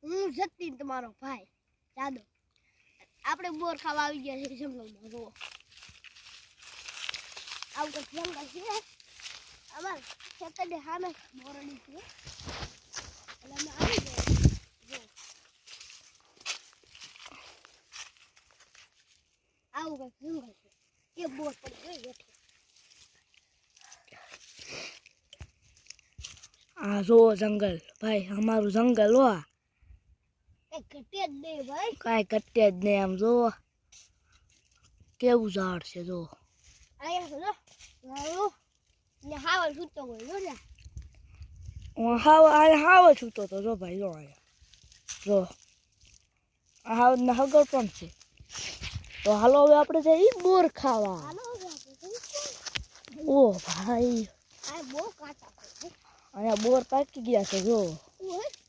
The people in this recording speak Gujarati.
હું જતીન તમારો ભાઈ જાદો આપણે બોર ખાવા આવી ગયા છે જંગલમાં જો આવું કંઈક જંગલ છે અમાર ખેતરની સામે બોરડી છે એટલે અમે આવી ગયા જો આવું કંઈક જંગલ છે એ બોર પડી ગઈ હેઠે આ જો જંગલ ભાઈ અમારું જંગલ હો કઈ ઘટે જ નહીં ભાઈ કાંઈ ઘટે જ નહીં આમ જો કેવું ઝાડ છે જો અહીંયા જો લાલો ને હાવલ સૂતો હોય જો ને હું હાવ છૂટો તો જો ભાઈ જો અહીંયા જો આ હાવ ના હગર પણ છે તો હાલો હવે આપણે જઈએ બોર ખાવા હાલો ઓ ભાઈ આ બહુ કાચા છે અહીંયા બોર પાકી ગયા છે જો ઓય